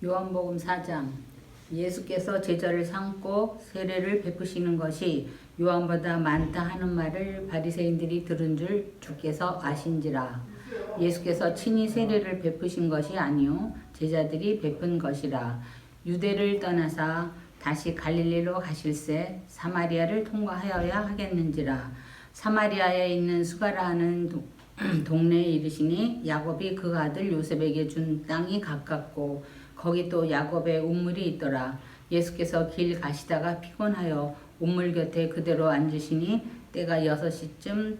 요한복음 4장. 예수께서 제자를 삼고 세례를 베푸시는 것이 요한보다 많다 하는 말을 바리새인들이 들은 줄 주께서 아신지라. 예수께서 친히 세례를 베푸신 것이 아니요 제자들이 베푼 것이라. 유대를 떠나사 다시 갈릴리로 가실새 사마리아를 통과하여야 하겠는지라. 사마리아에 있는 수가라 하는 동네에 이르시니 야곱이 그 아들 요셉에게 준 땅이 가깝고 거기 또 야곱의 우물이 있더라. 예수께서 길 가시다가 피곤하여 우물 곁에 그대로 앉으시니 때가 6시쯤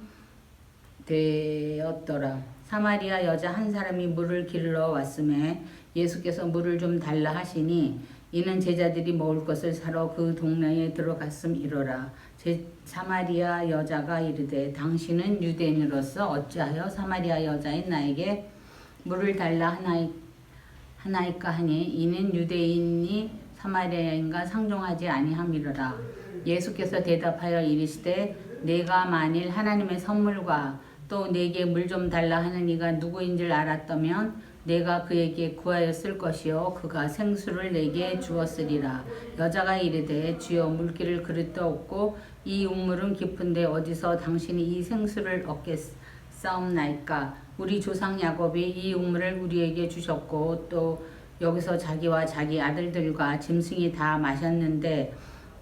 되었더라. 사마리아 여자 한 사람이 물을 길러 왔음에 예수께서 물을 좀 달라 하시니 이는 제자들이 먹을 것을 사러 그 동네에 들어갔음이로라. 사마리아 여자가 이르되 당신은 유대인으로서 어찌하여 사마리아 여자인 나에게 물을 달라 하나이까 하니 이는 유대인이 사마리아인과 상종하지 아니함이로라. 예수께서 대답하여 이르시되 내가 만일 하나님의 선물과 또 내게 물 좀 달라 하는 이가 누구인 줄 알았다면 내가 그에게 구하였을 것이요 그가 생수를 내게 주었으리라. 여자가 이르되 주여 물기를 그릇도 없고 이 우물은 깊은데 어디서 당신이 이 생수를 얻겠사옵나이까. 우리 조상 야곱이 이 우물을 우리에게 주셨고 또 여기서 자기와 자기 아들들과 짐승이 다 마셨는데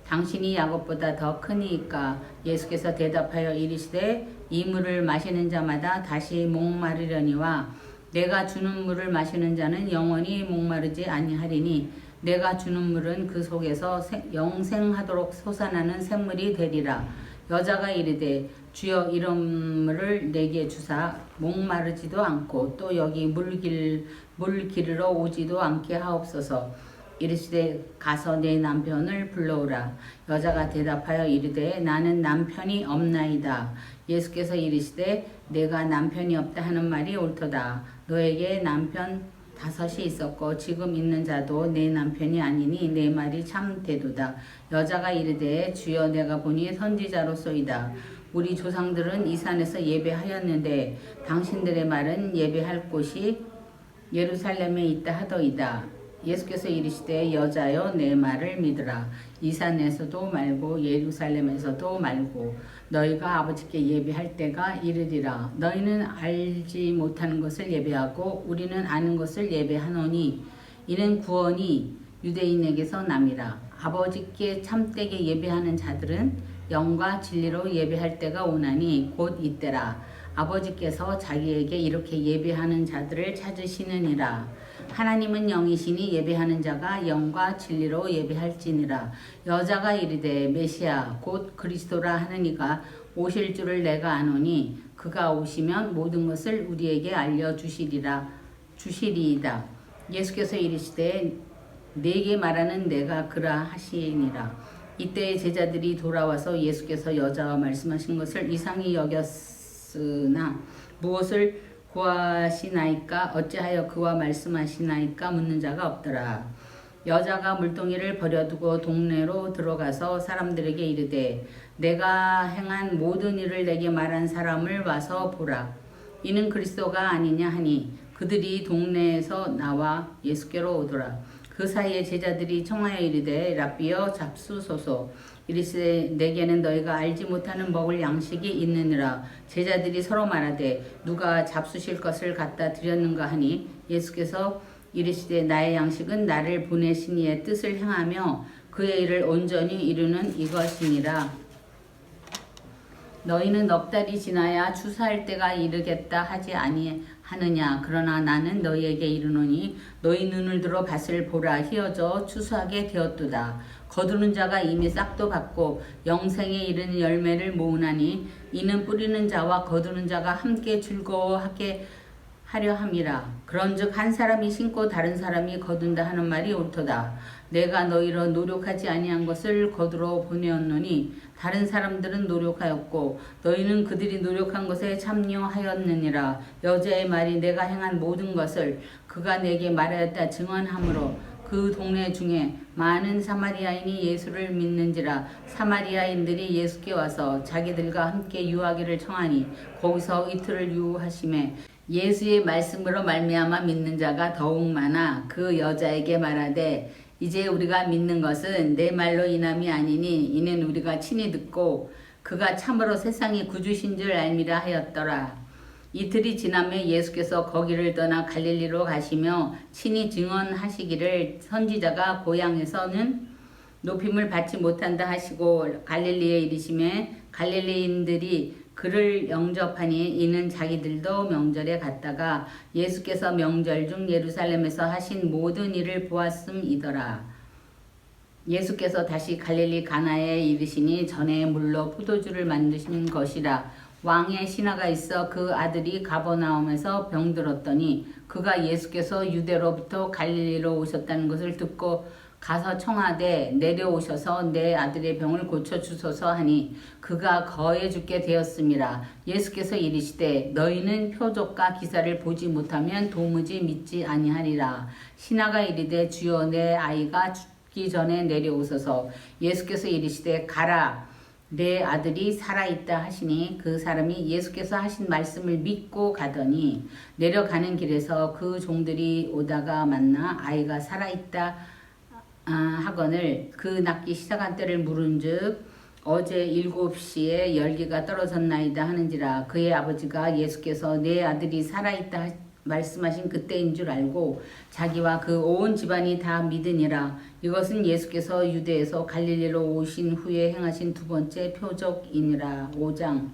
당신이 야곱보다 더 크니이까. 예수께서 대답하여 이르시되 이 물을 마시는 자마다 다시 목마르려니와 내가 주는 물을 마시는 자는 영원히 목마르지 아니하리니 내가 주는 물은 그 속에서 영생하도록 솟아나는 샘물이 되리라. 여자가 이르되 주여 이런 물을 내게 주사 목마르지도 않고 또 여기 물 기르러 오지도 않게 하옵소서. 이르시되 가서 내 남편을 불러오라. 여자가 대답하여 이르되 나는 남편이 없나이다. 예수께서 이르시되 내가 남편이 없다 하는 말이 옳도다. 너에게 남편 5이 있었고 지금 있는 자도 내 남편이 아니니 내 말이 참 되도다. 여자가 이르되 주여 내가 보니 선지자로소이다. 우리 조상들은 이 산에서 예배하였는데 당신들의 말은 예배할 곳이 예루살렘에 있다 하더이다. 예수께서 이르시되 여자여 내 말을 믿으라. 이 산에서도 말고 예루살렘에서도 말고 너희가 아버지께 예배할 때가 이르리라. 너희는 알지 못하는 것을 예배하고 우리는 아는 것을 예배하노니 이는 구원이 유대인에게서 남이라. 아버지께 참되게 예배하는 자들은 영과 진리로 예배할 때가 오나니 곧 이때라. 아버지께서 자기에게 이렇게 예배하는 자들을 찾으시느니라. 하나님은 영이시니 예배하는 자가 영과 진리로 예배할지니라. 여자가 이르되 메시아 곧 그리스도라 하는 이가 오실 줄을 내가 아노니 그가 오시면 모든 것을 우리에게 알려주시리이다. 예수께서 이르시되 내게 말하는 내가 그라 하시니라. 이때 제자들이 돌아와서 예수께서 여자와 말씀하신 것을 이상히 여겼으나 무엇을 구하시나이까 어찌하여 그와 말씀하시나이까 묻는 자가 없더라. 여자가 물동이를 버려두고 동네로 들어가서 사람들에게 이르되 내가 행한 모든 일을 내게 말한 사람을 와서 보라. 이는 그리스도가 아니냐 하니 그들이 동네에서 나와 예수께로 오더라. 그 사이에 제자들이 청하여 이르되 랍비여 잡수소서. 이르시되 내게는 너희가 알지 못하는 먹을 양식이 있느니라. 제자들이 서로 말하되 누가 잡수실 것을 갖다 드렸는가 하니 예수께서 이르시되 나의 양식은 나를 보내신 이의 뜻을 행하며 그의 일을 온전히 이루는 이것이니라. 너희는 넉 달이 지나야 추수할 때가 이르겠다 하지 아니하느냐. 그러나 나는 너희에게 이르노니 너희 눈을 들어 밭을 보라. 휘어져 추수하게 되었도다. 거두는 자가 이미 싹도 받고 영생에 이르는 열매를 모으나니 이는 뿌리는 자와 거두는 자가 함께 즐거워하게 하려 함이라. 그런즉 한 사람이 심고 다른 사람이 거둔다 하는 말이 옳도다. 내가 너희로 노력하지 아니한 것을 거두러 보내었노니 다른 사람들은 노력하였고 너희는 그들이 노력한 것에 참여하였느니라. 여자의 말이 내가 행한 모든 것을 그가 내게 말하였다 증언하므로 그 동네 중에 많은 사마리아인이 예수를 믿는지라. 사마리아인들이 예수께 와서 자기들과 함께 유하기를 청하니 거기서 이틀을 유하심에 예수의 말씀으로 말미암아 믿는 자가 더욱 많아 그 여자에게 말하되 이제 우리가 믿는 것은 내 말로 인함이 아니니 이는 우리가 친히 듣고 그가 참으로 세상의 구주신 줄 알미라 하였더라. 이틀이 지나며 예수께서 거기를 떠나 갈릴리로 가시며 친히 증언하시기를 선지자가 고향에서는 높임을 받지 못한다 하시고 갈릴리에 이르시매 갈릴리인들이 그를 영접하니 이는 자기들도 명절에 갔다가 예수께서 명절 중 예루살렘에서 하신 모든 일을 보았음이더라. 예수께서 다시 갈릴리 가나에 이르시니 전에 물로 포도주를 만드신 것이라. 왕의 신하가 있어 그 아들이 가버나움에서 병들었더니 그가 예수께서 유대로부터 갈릴리로 오셨다는 것을 듣고 가서 청하되 내려오셔서 내 아들의 병을 고쳐주소서 하니 그가 거해 죽게 되었음이라. 예수께서 이르시되 너희는 표적과 기사를 보지 못하면 도무지 믿지 아니하리라. 신하가 이르되 주여 내 아이가 죽기 전에 내려오소서. 예수께서 이르시되 가라 내 아들이 살아있다 하시니 그 사람이 예수께서 하신 말씀을 믿고 가더니 내려가는 길에서 그 종들이 오다가 만나 아이가 살아있다 하거늘 그 낫기 시작한 때를 물은즉 어제 7시에 열기가 떨어졌나이다 하는지라. 그의 아버지가 예수께서 내 아들이 살아있다 말씀하신 그때인 줄 알고 자기와 그 온 집안이 다 믿으니라. 이것은 예수께서 유대에서 갈릴리로 오신 후에 행하신 두 번째 표적이니라. 5장.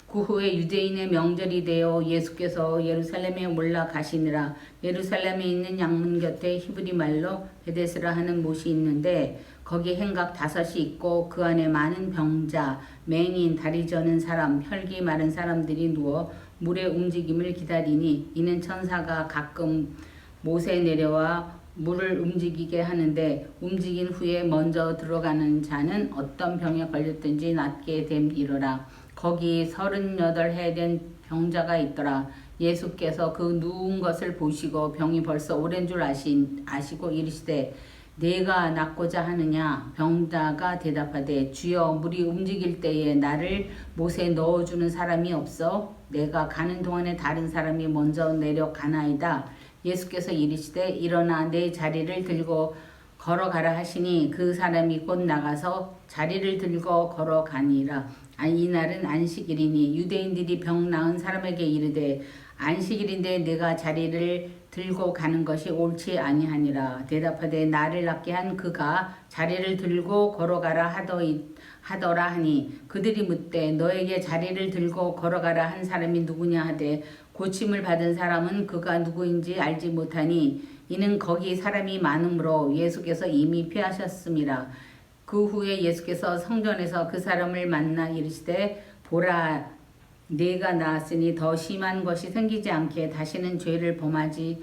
그 후에 유대인의 명절이 되어 예수께서 예루살렘에 올라가시니라. 예루살렘에 있는 양문 곁에 히브리 말로 베데스라 하는 못이 있는데 거기 행각 5이 있고 그 안에 많은 병자, 맹인, 다리 저는 사람, 혈기 마른 사람들이 누워 물의 움직임을 기다리니 이는 천사가 가끔 못에 내려와 물을 움직이게 하는데 움직인 후에 먼저 들어가는 자는 어떤 병에 걸렸든지 낫게 됨이로라. 거기 38해 된 병자가 있더라. 예수께서 그 누운 것을 보시고 병이 벌써 오랜 줄 아시고 이르시되 내가 낫고자 하느냐? 병자가 대답하되 주여 물이 움직일 때에 나를 못에 넣어주는 사람이 없어 내가 가는 동안에 다른 사람이 먼저 내려가나이다. 예수께서 이르시되 일어나 내 자리를 들고 걸어가라 하시니 그 사람이 곧 나가서 자리를 들고 걸어가니라. 이날은 안식일이니 유대인들이 병 나은 사람에게 이르되 안식일인데 내가 자리를 들고 가는 것이 옳지 아니하니라. 대답하되 나를 낫게 한 그가 자리를 들고 걸어가라 하더라 하니 그들이 묻되 너에게 자리를 들고 걸어가라 한 사람이 누구냐 하되 고침을 받은 사람은 그가 누구인지 알지 못하니 이는 거기 사람이 많으므로 예수께서 이미 피하셨음이라. 그 후에 예수께서 성전에서 그 사람을 만나 이르시되 보라 네가 나았으니 더 심한 것이 생기지 않게 다시는 죄를 범하지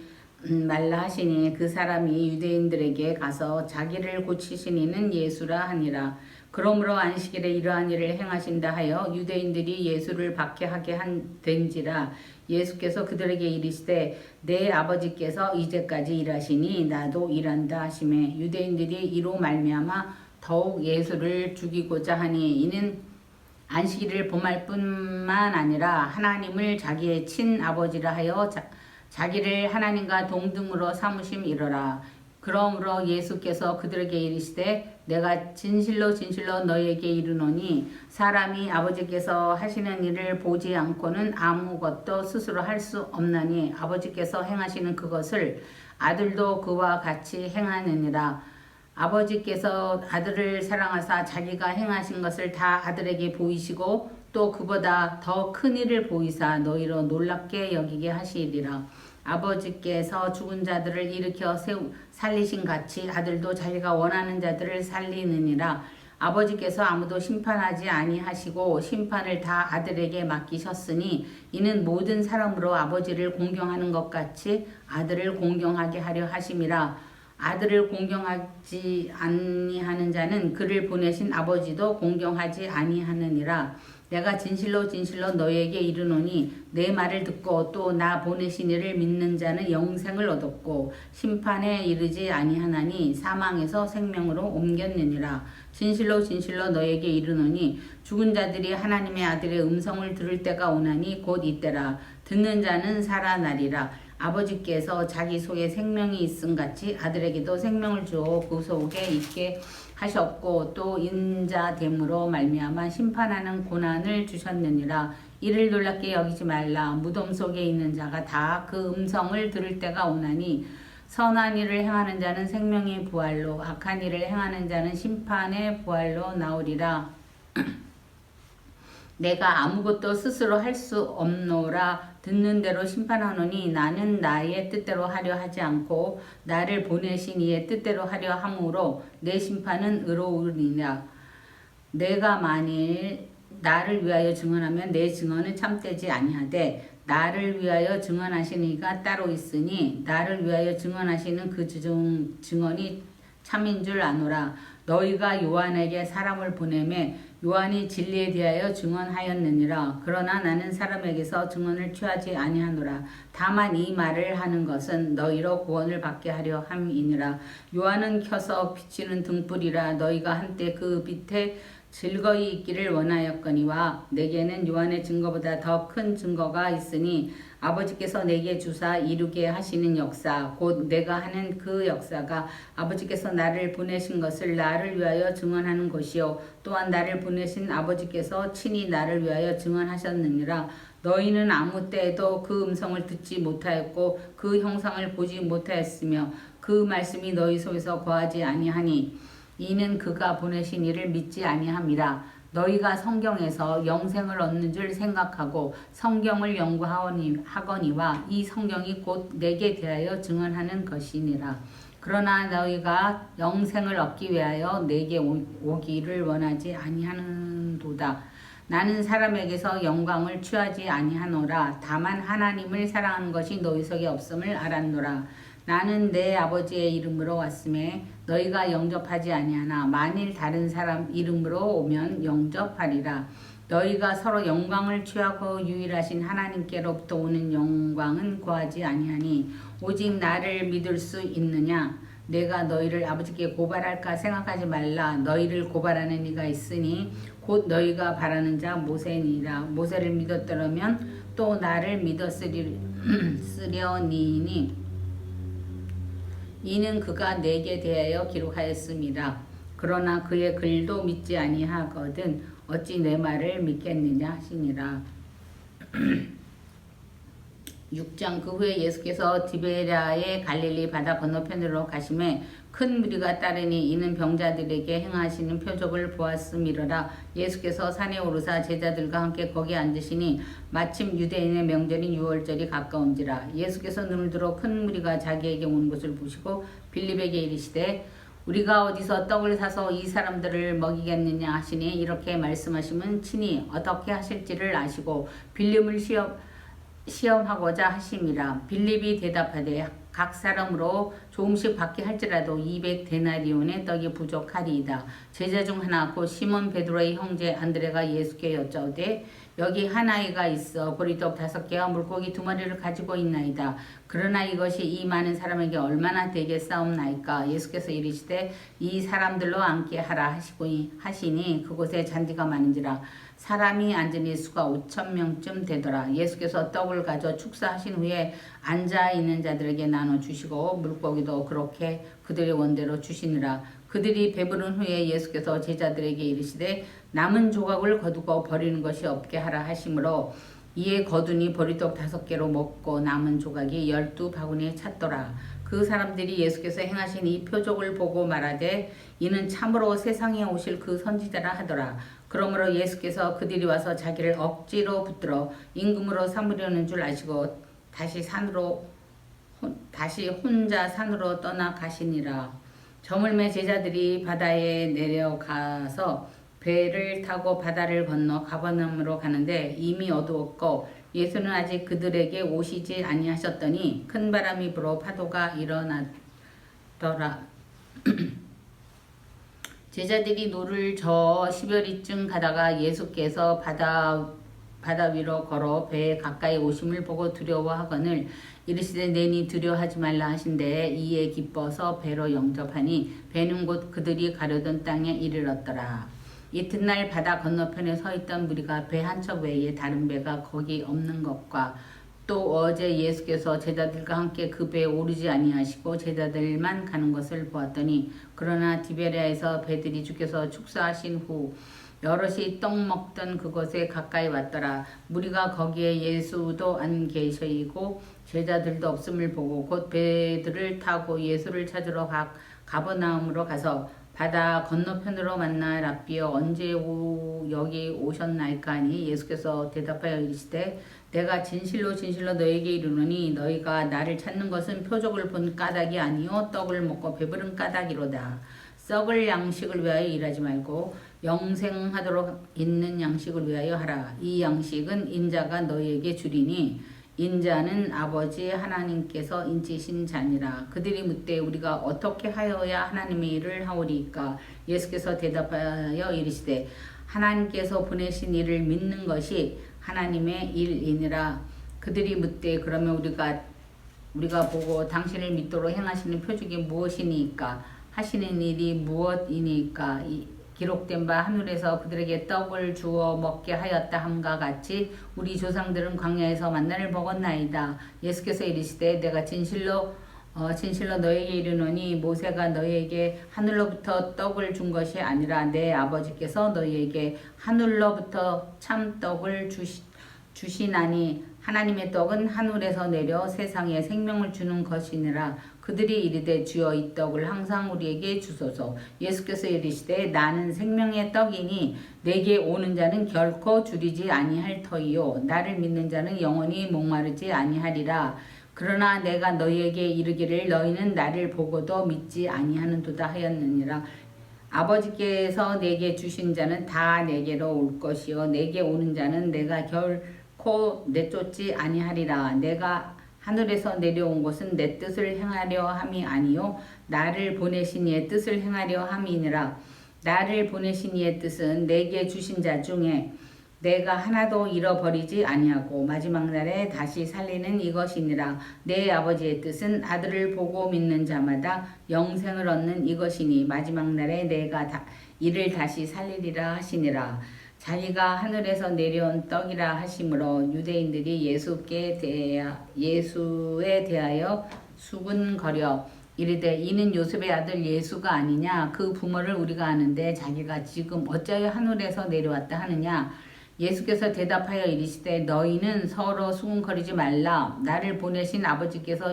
말라 하시니 그 사람이 유대인들에게 가서 자기를 고치신 이는 예수라 하니라. 그러므로 안식일에 이러한 일을 행하신다 하여 유대인들이 예수를 박해하게 된지라. 예수께서 그들에게 이르시되 내 아버지께서 이제까지 일하시니 나도 일한다 하시매 유대인들이 이로 말미암아 더욱 예수를 죽이고자 하니 이는 안식일을 범할 뿐만 아니라 하나님을 자기의 친아버지라 하여 자기를 하나님과 동등으로 삼으심이로라. 그러므로 예수께서 그들에게 이르시되 내가 진실로 진실로 너희에게 이르노니 사람이 아버지께서 하시는 일을 보지 않고는 아무것도 스스로 할 수 없나니 아버지께서 행하시는 그것을 아들도 그와 같이 행하느니라. 아버지께서 아들을 사랑하사 자기가 행하신 것을 다 아들에게 보이시고 또 그보다 더 큰 일을 보이사 너희로 놀랍게 여기게 하시리라. 아버지께서 죽은 자들을 일으켜 살리신 같이 아들도 자기가 원하는 자들을 살리느니라. 아버지께서 아무도 심판하지 아니하시고 심판을 다 아들에게 맡기셨으니 이는 모든 사람으로 아버지를 공경하는 것 같이 아들을 공경하게 하려 하심이라. 아들을 공경하지 아니하는 자는 그를 보내신 아버지도 공경하지 아니하느니라. 내가 진실로 진실로 너희에게 이르노니 내 말을 듣고 또 나 보내신 이를 믿는 자는 영생을 얻었고 심판에 이르지 아니하나니 사망에서 생명으로 옮겼느니라. 진실로 진실로 너희에게 이르노니 죽은 자들이 하나님의 아들의 음성을 들을 때가 오나니 곧 이때라. 듣는 자는 살아나리라. 아버지께서 자기 속에 생명이 있음 같이 아들에게도 생명을 주어 그 속에 있게 하셨고 또 인자됨으로 말미암아 심판하는 고난을 주셨느니라. 이를 놀랍게 여기지 말라. 무덤 속에 있는 자가 다 그 음성을 들을 때가 오나니 선한 일을 행하는 자는 생명의 부활로 악한 일을 행하는 자는 심판의 부활로 나오리라. 내가 아무것도 스스로 할 수 없노라. 듣는 대로 심판하노니 나는 나의 뜻대로 하려 하지 않고 나를 보내신 이의 뜻대로 하려 함으로 내 심판은 의로우리라. 내가 만일 나를 위하여 증언하면 내 증언은 참되지 아니하되 나를 위하여 증언하시는 이가 따로 있으니 나를 위하여 증언하시는 그 증언이 참인 줄 아노라. 너희가 요한에게 사람을 보내매 요한이 진리에 대하여 증언하였느니라. 그러나 나는 사람에게서 증언을 취하지 아니하노라. 다만 이 말을 하는 것은 너희로 구원을 받게 하려 함이니라. 요한은 켜서 비치는 등불이라. 너희가 한때 그 빛에 즐거이 있기를 원하였거니와 내게는 요한의 증거보다 더 큰 증거가 있으니 아버지께서 내게 주사 이루게 하시는 역사 곧 내가 하는 그 역사가 아버지께서 나를 보내신 것을 나를 위하여 증언하는 것이요 또한 나를 보내신 아버지께서 친히 나를 위하여 증언하셨느니라. 너희는 아무 때에도 그 음성을 듣지 못하였고 그 형상을 보지 못하였으며 그 말씀이 너희 속에서 거하지 아니하니 이는 그가 보내신 이를 믿지 아니함이라. 너희가 성경에서 영생을 얻는 줄 생각하고 성경을 연구하거니와 이 성경이 곧 내게 대하여 증언하는 것이니라. 그러나 너희가 영생을 얻기 위하여 내게 오기를 원하지 아니하는도다. 나는 사람에게서 영광을 취하지 아니하노라. 다만 하나님을 사랑하는 것이 너희 속에 없음을 알았노라. 나는 내 아버지의 이름으로 왔음에 너희가 영접하지 아니하나 만일 다른 사람 이름으로 오면 영접하리라. 너희가 서로 영광을 취하고 유일하신 하나님께로부터 오는 영광은 구하지 아니하니 오직 나를 믿을 수 있느냐. 내가 너희를 아버지께 고발할까 생각하지 말라. 너희를 고발하는 이가 있으니 곧 너희가 바라는 자 모세니라. 모세를 믿었더라면 또 나를 믿었으려니니 이는 그가 내게 대하여 기록하였음이라. 그러나 그의 글도 믿지 아니하거든 어찌 내 말을 믿겠느냐 하시니라. 6장 그 후에 예수께서 디베랴의 갈릴리 바다 건너편으로 가심에 큰 무리가 따르니 이는 병자들에게 행하시는 표적을 보았음이로라. 예수께서 산에 오르사 제자들과 함께 거기 앉으시니 마침 유대인의 명절인 유월절이 가까운지라. 예수께서 눈을 들어 큰 무리가 자기에게 오는 것을 보시고 빌립에게 이르시되 우리가 어디서 떡을 사서 이 사람들을 먹이겠느냐 하시니 이렇게 말씀하시면 친히 어떻게 하실지를 아시고 빌립을 시험하고자 하심이라. 빌립이 대답하되 각 사람으로 조금씩 받게 할지라도 200데나리온의 떡이 부족하리이다. 제자 중 하나 곧 시몬 베드로의 형제 안드레가 예수께 여짜오되 여기 한 아이가 있어 보리떡 5개와 물고기 2마리를 가지고 있나이다. 그러나 이것이 이 많은 사람에게 얼마나 되겠사옵나이까. 예수께서 이르시되 이 사람들로 앉게 하라 하시니 그곳에 잔디가 많은지라. 사람이 앉으니 수가 5,000명쯤 되더라. 예수께서 떡을 가져 축사하신 후에 앉아있는 자들에게 나눠주시고 물고기도 그렇게 그들의 원대로 주시니라. 그들이 배부른 후에 예수께서 제자들에게 이르시되 남은 조각을 거두고 버리는 것이 없게 하라 하시므로 이에 거두니 보리떡 5개로 먹고 남은 조각이 12바구니에 찼더라. 그 사람들이 예수께서 행하신 이 표적을 보고 말하되 이는 참으로 세상에 오실 그 선지자라 하더라. 그러므로 예수께서 그들이 와서 자기를 억지로 붙들어 임금으로 삼으려는 줄 아시고 다시 혼자 산으로 떠나 가시니라. 저물매 제자들이 바다에 내려가서 배를 타고 바다를 건너 가버나움으로 가는데 이미 어두웠고 예수는 아직 그들에게 오시지 아니하셨더니 큰 바람이 불어 파도가 더라. 제자들이 노를 저 10여리쯤 가다가 예수께서 바다 위로 걸어 배에 가까이 오심을 보고 두려워하거늘 이르시되 내니 두려워하지 말라 하신데 이에 기뻐서 배로 영접하니 배는 곧 그들이 가려던 땅에 이르렀더라. 이튿날 바다 건너편에 서 있던 무리가 배 한 척 외에 다른 배가 거기 없는 것과 또 어제 예수께서 제자들과 함께 그 배에 오르지 아니하시고 제자들만 가는 것을 보았더니 그러나 디베랴에서 배들이 주께서 축사하신 후 여럿이 떡 먹던 그곳에 가까이 왔더라. 무리가 거기에 예수도 안 계시고 제자들도 없음을 보고 곧 배들을 타고 예수를 찾으러 가버나움으로 가서 바다 건너편으로 만나 랍비여 언제 여기 오셨나이까 하니 예수께서 대답하여 이르시되 내가 진실로 진실로 너에게 이르노니 너희가 나를 찾는 것은 표적을 본 까닭이 아니요 떡을 먹고 배부른 까닭이로다. 썩을 양식을 위하여 일하지 말고 영생하도록 있는 양식을 위하여 하라. 이 양식은 인자가 너희에게 주리니 인자는 아버지 하나님께서 인치신 자니라. 그들이 묻되 우리가 어떻게 하여야 하나님의 일을 하오리까? 예수께서 대답하여 이르시되 하나님께서 보내신 이를 믿는 것이 하나님의 일이니라. 그들이 묻되 그러면 우리가 보고 당신을 믿도록 행하시는 표적이 무엇이니까? 하시는 일이 무엇이니까? 기록된 바 하늘에서 그들에게 떡을 주어 먹게 하였다 함과 같이 우리 조상들은 광야에서 만나를 먹었나이다. 예수께서 이르시되 내가 진실로 너에게 이르노니 모세가 너희에게 하늘로부터 떡을 준 것이 아니라 내 아버지께서 너희에게 하늘로부터 참 떡을 주시나니 하나님의 떡은 하늘에서 내려 세상에 생명을 주는 것이니라. 그들이 이르되 주여 이 떡을 항상 우리에게 주소서. 예수께서 이르시되 나는 생명의 떡이니 내게 오는 자는 결코 줄이지 아니할 터이요 나를 믿는 자는 영원히 목마르지 아니하리라. 그러나 내가 너희에게 이르기를 너희는 나를 보고도 믿지 아니하는도다 하였느니라. 아버지께서 내게 주신 자는 다 내게로 올 것이요 내게 오는 자는 내가 결코 내쫓지 아니하리라. 내가 하늘에서 내려온 것은 내 뜻을 행하려 함이 아니요 나를 보내신 이의 뜻을 행하려 함이니라. 나를 보내신 이의 뜻은 내게 주신 자 중에 내가 하나도 잃어버리지 아니하고 마지막 날에 다시 살리는 이것이니라. 내 아버지의 뜻은 아들을 보고 믿는 자마다 영생을 얻는 이것이니 마지막 날에 내가 이를 다시 살리리라 하시니라. 자기가 하늘에서 내려온 떡이라 하심으로 유대인들이 예수에 대하여 수군거려 이르되 이는 요셉의 아들 예수가 아니냐? 그 부모를 우리가 아는데 자기가 지금 어찌하여 하늘에서 내려왔다 하느냐? 예수께서 대답하여 이르시되 너희는 서로 수군거리지 말라. 나를 보내신 아버지께서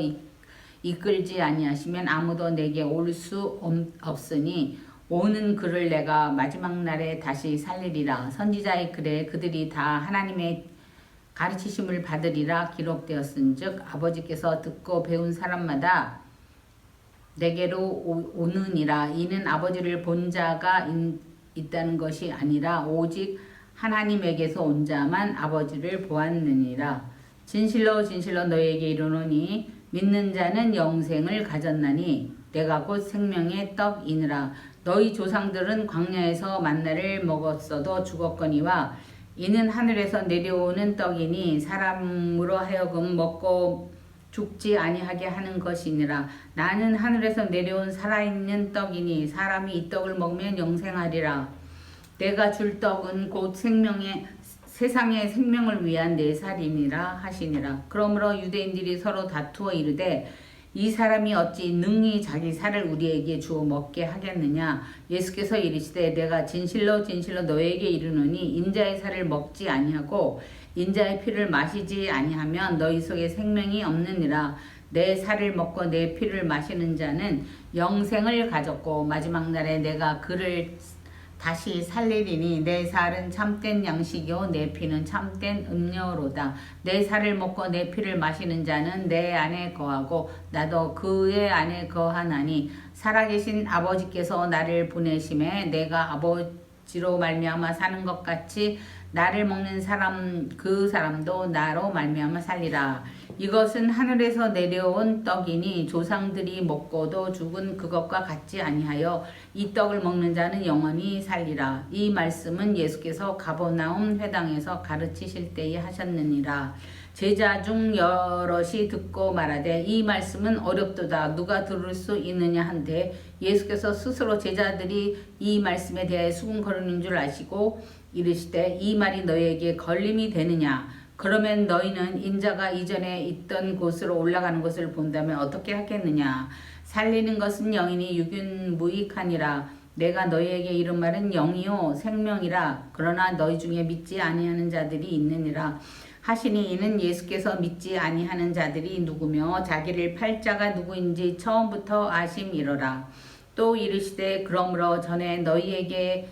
이끌지 아니하시면 아무도 내게 올 수 없으니 오는 그를 내가 마지막 날에 다시 살리리라. 선지자의 글에 그들이 다 하나님의 가르치심을 받으리라 기록되었은즉 아버지께서 듣고 배운 사람마다 내게로 오느니라. 이는 아버지를 본 자가 있다는 것이 아니라 오직 하나님에게서 온 자만 아버지를 보았느니라. 진실로 진실로 너희에게 이르노니 믿는 자는 영생을 가졌나니 내가 곧 생명의 떡이니라. 너희 조상들은 광야에서 만나를 먹었어도 죽었거니와 이는 하늘에서 내려오는 떡이니 사람으로 하여금 먹고 죽지 아니하게 하는 것이니라. 나는 하늘에서 내려온 살아있는 떡이니 사람이 이 떡을 먹으면 영생하리라. 내가 줄 떡은 곧 세상의 생명을 위한 내 살이니라 하시니라. 그러므로 유대인들이 서로 다투어 이르되 이 사람이 어찌 능히 자기 살을 우리에게 주어 먹게 하겠느냐? 예수께서 이르시되 내가 진실로 진실로 너에게 이르노니 인자의 살을 먹지 아니하고 인자의 피를 마시지 아니하면 너희 속에 생명이 없느니라. 내 살을 먹고 내 피를 마시는 자는 영생을 가졌고 마지막 날에 내가 그를 다시 살리리니 내 살은 참된 양식이요 내 피는 참된 음료로다. 내 살을 먹고 내 피를 마시는 자는 내 안에 거하고 나도 그의 안에 거하나니 살아계신 아버지께서 나를 보내심에 내가 아버지로 말미암아 사는 것 같이 나를 먹는 사람 그 사람도 나로 말미암아 살리라. 이것은 하늘에서 내려온 떡이니 조상들이 먹고도 죽은 그것과 같지 아니하여 이 떡을 먹는 자는 영원히 살리라. 이 말씀은 예수께서 가버나움 회당에서 가르치실 때에 하셨느니라. 제자 중 여럿이 듣고 말하되 이 말씀은 어렵도다 누가 들을 수 있느냐 한데 예수께서 스스로 제자들이 이 말씀에 대해 수군거리는 줄 아시고 이르시되 이 말이 너희에게 걸림이 되느냐 그러면 너희는 인자가 이전에 있던 곳으로 올라가는 것을 본다면 어떻게 하겠느냐 살리는 것은 영이니 육은 무익하니라 내가 너희에게 이른 말은 영이요 생명이라 그러나 너희 중에 믿지 아니하는 자들이 있느니라 하시니 이는 예수께서 믿지 아니하는 자들이 누구며 자기를 팔 자가 누구인지 처음부터 아심이로라. 또 이르시되 그러므로 전에 너희에게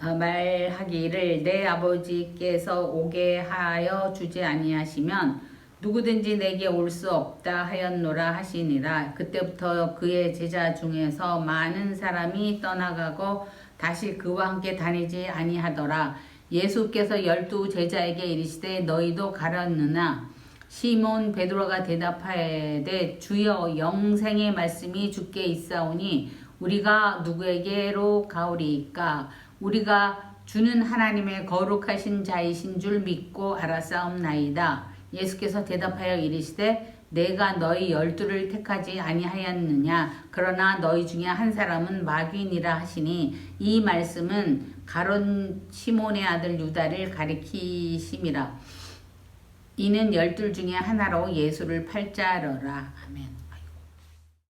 말하기를 내 아버지께서 오게 하여 주지 아니하시면 누구든지 내게 올 수 없다 하였노라 하시니라. 그때부터 그의 제자 중에서 많은 사람이 떠나가고 다시 그와 함께 다니지 아니하더라. 예수께서 12 제자에게 이르시되 너희도 가렸느냐 시몬 베드로가 대답하되 주여 영생의 말씀이 주께 있사오니 우리가 누구에게로 가오리이까 우리가 주는 하나님의 거룩하신 자이신 줄 믿고 알았사옵나이다. 예수께서 대답하여 이르시되 내가 너희 12를 택하지 아니하였느냐 그러나 너희 중에 한 사람은 마귀니라 하시니 이 말씀은 가론 시몬의 아들 유다를 가리키심이라. 이는 12 중에 하나로 예수를 팔자러라. 아멘.